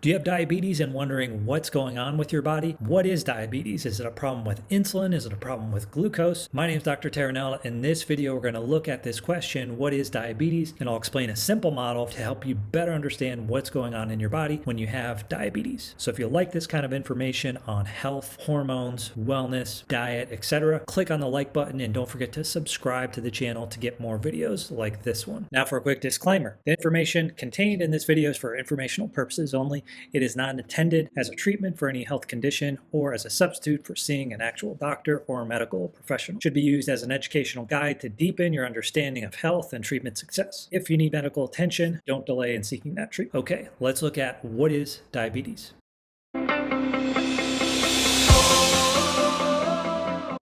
Do you have diabetes and wondering what's going on with your body? What is diabetes? Is it a problem with insulin? Is it a problem with glucose? My name is Dr. Terranell. In this video, we're going to look at this question, what is diabetes? And I'll explain a simple model to help you better understand what's going on in your body when you have diabetes. So if you like this kind of information on health, hormones, wellness, diet, etc., click on the like button and don't forget to subscribe to the channel to get more videos like this one. Now for a quick disclaimer. The information contained in this video is for informational purposes only. It is not intended as a treatment for any health condition or as a substitute for seeing an actual doctor or a medical professional. It should be used as an educational guide to deepen your understanding of health and treatment success. If you need medical attention, don't delay in seeking that treatment. Okay, let's look at what is diabetes.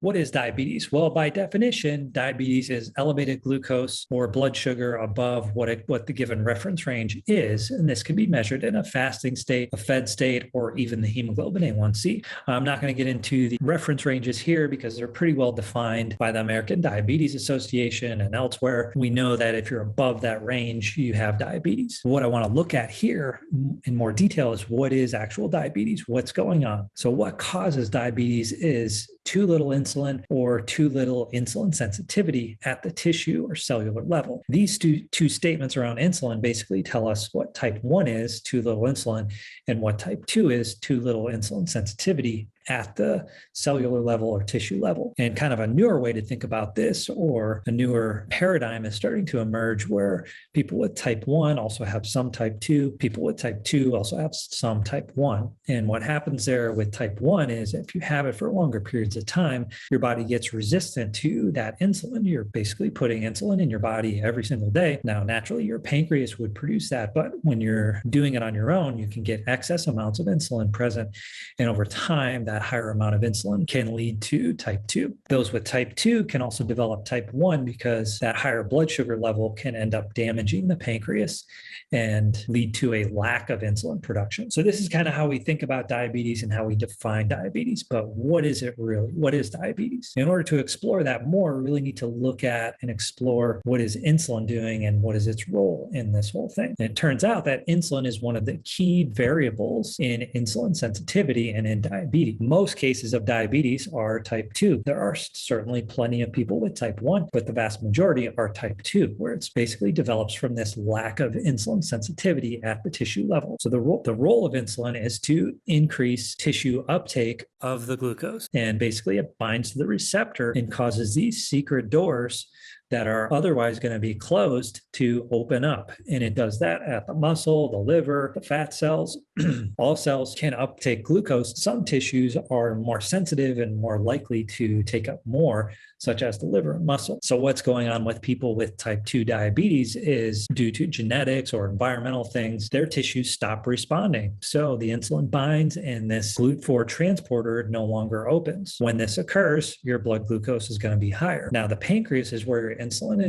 What is diabetes? Well, by definition, diabetes is elevated glucose or blood sugar above what the given reference range is. And this can be measured in a fasting state, a fed state, or even the hemoglobin A1C. I'm not going to get into the reference ranges here because they're pretty well defined by the American Diabetes Association and elsewhere. We know that if you're above that range, you have diabetes. What I want to look at here in more detail is what is actual diabetes? What's going on? So what causes diabetes is too little insulin or too little insulin sensitivity at the tissue or cellular level. These two statements around insulin basically tell us what type 1 is, too little insulin, and what type 2 is, too little insulin sensitivity at the cellular level or tissue level. And kind of a newer way to think about this, or a newer paradigm, is starting to emerge where people with type 1 also have some type 2. People with type 2 also have some type 1. And what happens there with type 1 is if you have it for longer periods of time, your body gets resistant to that insulin. You're basically putting insulin in your body every single day. Now, naturally, your pancreas would produce that, but when you're doing it on your own, you can get excess amounts of insulin present. And over time, that higher amount of insulin can lead to type 2. Those with type 2 can also develop type 1 because that higher blood sugar level can end up damaging the pancreas and lead to a lack of insulin production. So this is kind of how we think about diabetes and how we define diabetes. But what is it really? What is diabetes? In order to explore that more, we really need to look at and explore what is insulin doing and what is its role in this whole thing. And it turns out that insulin is one of the key variables in insulin sensitivity and in diabetes. Most cases of diabetes are type 2. There are certainly plenty of people with type 1, but the vast majority are type 2, where it's basically develops from this lack of insulin sensitivity at the tissue level. So the role of insulin is to increase tissue uptake of the glucose. And basically it binds to the receptor and causes these secret doors that are otherwise going to be closed to open up. And it does that at the muscle, the liver, the fat cells. All cells can uptake glucose. Some tissues are more sensitive and more likely to take up more, such as the liver and muscle. So what's going on with people with type 2 diabetes is due to genetics or environmental things, their tissues stop responding. So the insulin binds and this GLUT4 transporter no longer opens. When this occurs, your blood glucose is going to be higher. Now the pancreas is where your insulin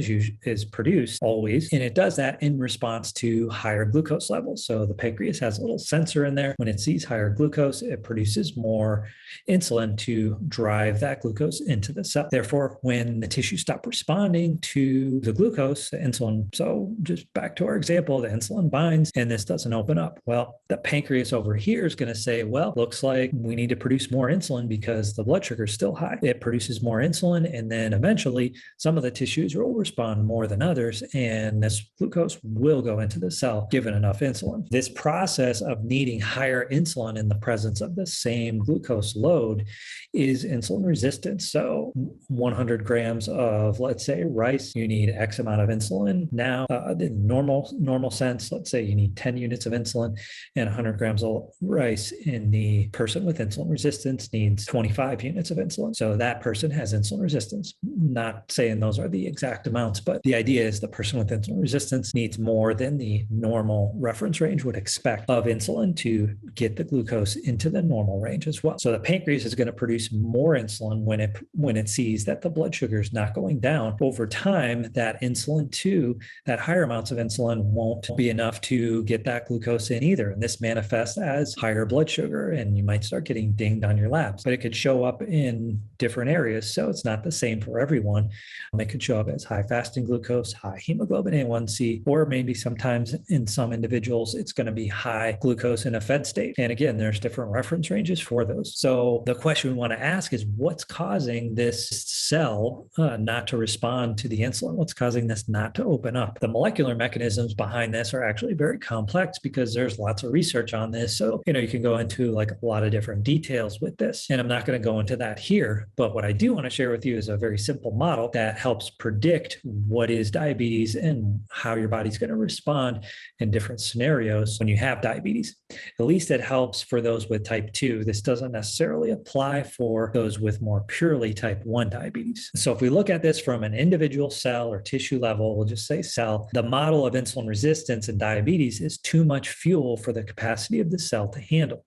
is produced always, and it does that in response to higher glucose levels. So the pancreas has a little sensor in there. When it sees higher glucose, it produces more insulin to drive that glucose into the cell. Therefore, when the tissue stop responding to the glucose, the insulin, so just back to our example, the insulin binds and this doesn't open up. Well, the pancreas over here is going to say, well, looks like we need to produce more insulin because the blood sugar is still high. It produces more insulin, and then eventually some of the tissues will respond more than others, and this glucose will go into the cell given enough insulin. This process of needing higher insulin in the presence of the same glucose load is insulin resistance. So 100 grams of, let's say, rice, you need X amount of insulin. Now, in normal sense, let's say you need 10 units of insulin, and 100 grams of rice in the person with insulin resistance needs 25 units of insulin. So that person has insulin resistance. Not saying those are the exact amounts, but the idea is the person with insulin resistance needs more than the normal reference range would expect of insulin to get the glucose into the normal range as well. So the pancreas is going to produce more insulin when it sees that that the blood sugar is not going down. Over time, that insulin too, that higher amounts of insulin won't be enough to get that glucose in either. And this manifests as higher blood sugar, and you might start getting dinged on your labs, but it could show up in different areas. So it's not the same for everyone. It could show up as high fasting glucose, high hemoglobin A1C, or maybe sometimes in some individuals, it's going to be high glucose in a fed state. And again, there's different reference ranges for those. So the question we want to ask is what's causing this cell not to respond to the insulin? What's causing this not to open up? The molecular mechanisms behind this are actually very complex because there's lots of research on this. So, you can go into like a lot of different details with this. And I'm not going to go into that here. But what I do want to share with you is a very simple model that helps predict what is diabetes and how your body's going to respond in different scenarios when you have diabetes. At least it helps for those with type 2. This doesn't necessarily apply for those with more purely type 1 diabetes. So if we look at this from an individual cell or tissue level, we'll just say cell, the model of insulin resistance and diabetes is too much fuel for the capacity of the cell to handle.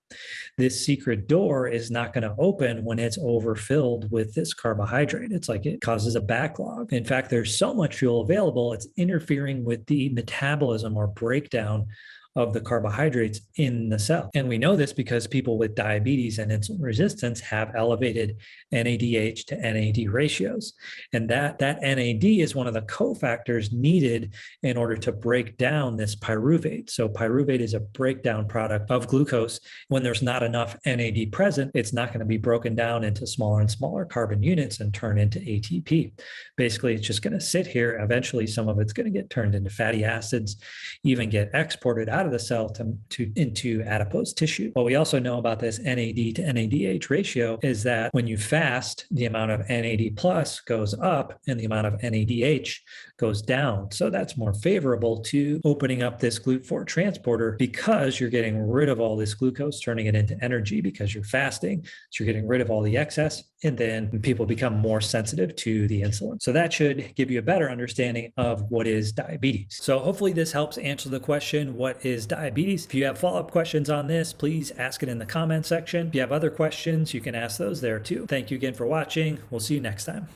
This secret door is not going to open when it's overfilled with this carbohydrate. It's like it causes a backlog. In fact, there's so much fuel available, it's interfering with the metabolism or breakdown of the carbohydrates in the cell. And we know this because people with diabetes and insulin resistance have elevated NADH to NAD ratios. And that NAD is one of the cofactors needed in order to break down this pyruvate. So pyruvate is a breakdown product of glucose. When there's not enough NAD present, it's not going to be broken down into smaller and smaller carbon units and turn into ATP. Basically, it's just going to sit here. Eventually, some of it's going to get turned into fatty acids, even get exported out of the cell into adipose tissue. What we also know about this NAD to NADH ratio is that when you fast, the amount of NAD plus goes up and the amount of NADH goes down. So that's more favorable to opening up this GLUT4 transporter because you're getting rid of all this glucose, turning it into energy because you're fasting. So you're getting rid of all the excess, and then people become more sensitive to the insulin. So that should give you a better understanding of what is diabetes. So hopefully this helps answer the question, what is diabetes? If you have follow-up questions on this, please ask it in the comment section. If you have other questions, you can ask those there too. Thank you again for watching. We'll see you next time.